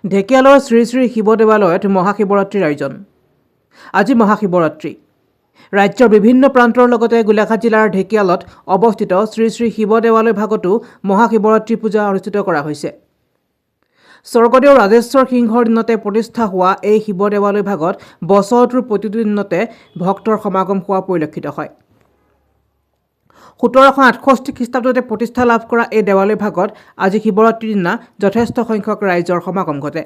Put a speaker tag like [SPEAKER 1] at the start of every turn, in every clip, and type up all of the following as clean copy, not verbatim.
[SPEAKER 1] ঢেকিয়ালৰ শ্ৰী শ্ৰী শিৱ দেৱালয়ত মহাশিৱৰাত্ৰিৰ আয়োজন। আজি মহাশিৱৰাত্ৰি। ৰাজ্যৰ বিভিন্ন প্ৰান্তৰ লগতে গোলাঘাট জিলাৰ ঢেকিয়ালত অৱস্থিত শ্ৰী শ্ৰী শিৱ দেৱালয় ভাগতো মহাশিৱৰাত্ৰি পূজা অনুষ্ঠিত কৰা হৈছে। স্বৰ্গদেউ ৰাজেশ্বৰ সিংহৰ দিনতে প্ৰতিষ্ঠা হোৱা এই শিৱ দেৱালয় ভাগত বছৰটোৰ প্ৰতিটো দিনতে ভক্তৰ সমাগম হোৱা পৰিলক্ষিত হয়। 1768 খ্ৰীষ্টাব্দতে প্ৰতিষ্ঠা লাভ কৰা এই দেৱালয় ভাগত আজি শিৱৰাত্ৰিৰ দিনা যথেষ্ট সংখ্যক ৰাইজৰ সমাগম ঘটে।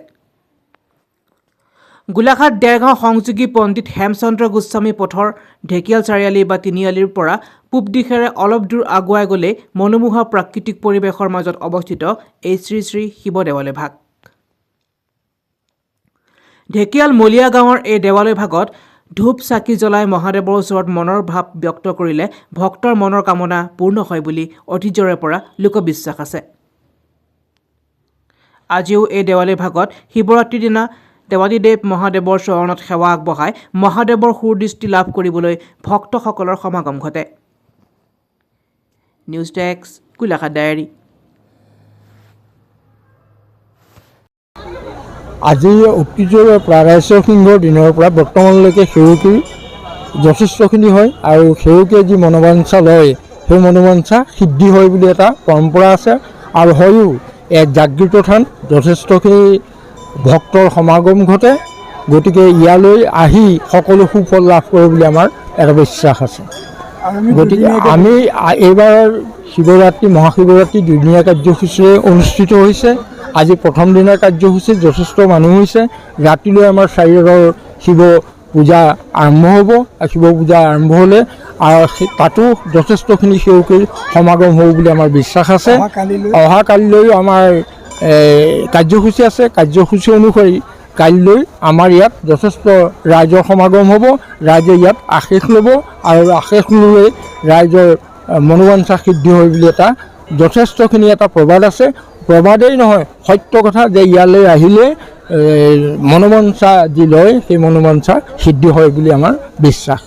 [SPEAKER 1] গোলাঘাট দেৰগাঁও সংযোগী পণ্ডিত হেমচন্দ্ৰ গোস্বামী পথৰ ঢেকিয়াল চাৰিআলি বা তিনিআলিৰ পৰা পূব দিশেৰে অলপ দূৰ আগুৱাই গ'লে মনোমোহা প্ৰাকৃতিক পৰিৱেশৰ মাজত অৱস্থিত এই শ্ৰী শ্ৰী শিৱ দেৱালয় ভাগ। ঢেকিয়াল মলীয়া গাঁৱৰ এই দেৱালয় ভাগত ধূপ চাকি জ্বলাই মহাদেৱৰ ওচৰত মনৰ ভাৱ ব্যক্ত কৰিলে ভক্তৰ মনৰ কামনা পূৰ্ণ হয় বুলি অতীজৰে পৰা লোকবিশ্বাস আছে। আজিও এই দেৱালয় ভাগত শিৱৰাত্ৰিৰ দিনা দেৱাদিদেৱ মহাদেৱৰ চৰণত সেৱা আগবঢ়াই মহাদেৱৰ সুদৃষ্টি লাভ কৰিবলৈ ভক্তসকলৰ সমাগম ঘটে। News desk, Golaghat diary.
[SPEAKER 2] আজি অতীজৰে পৰা ৰাজেশ্বৰ সিংহৰ দিনৰ পৰা বৰ্তমানলৈকে সেউকীৰ যথেষ্টখিনি হয় আৰু সেউকীয়ে যি মনোবাঞ্ছা লয় সেই মনোবাঞ্ছা সিদ্ধি হয় বুলি এটা পৰম্পৰা আছে আৰু হয়ো এক জাগৃত থান, যথেষ্টখিনি ভক্তৰ সমাগম ঘটে। গতিকে ইয়ালৈ আহি সকলো সুফল লাভ কৰে বুলি আমাৰ এটা বিশ্বাস আছে। গতিকে আমি এইবাৰ শিৱৰাত্ৰি মহাশিৱৰাত্ৰি দুদিনীয়া কাৰ্যসূচীৰে অনুষ্ঠিত হৈছে। আজি প্ৰথম দিনাৰ কাৰ্যসূচীত যথেষ্ট মানুহ হৈছে। ৰাতিলৈ আমাৰ চাৰিওৰ শিৱ পূজা আৰম্ভ হ'ব। শিৱ পূজা আৰম্ভ হ'লে আৰু তাতো যথেষ্টখিনি সেউকীৰ সমাগম হ'ব বুলি আমাৰ বিশ্বাস আছে। অহাকালিলৈ আমাৰ কাৰ্যসূচী আছে। কাৰ্যসূচী অনুসৰি কাইলৈ আমাৰ ইয়াত যথেষ্ট ৰাইজৰ সমাগম হ'ব। ৰাইজে ইয়াত আশীষ ল'ব আৰু আশীষ লৈ ৰাইজৰ মনোবাঞ্ছা সিদ্ধি হয় বুলি এটা যথেষ্টখিনি এটা প্ৰবাদ আছে। প্ৰবাদেই নহয়, সত্য কথা যে ইয়ালৈ আহিলে মনোবাঞ্ছা যি লয় সেই মনোবাঞ্ছা সিদ্ধি হয় বুলি আমাৰ বিশ্বাস।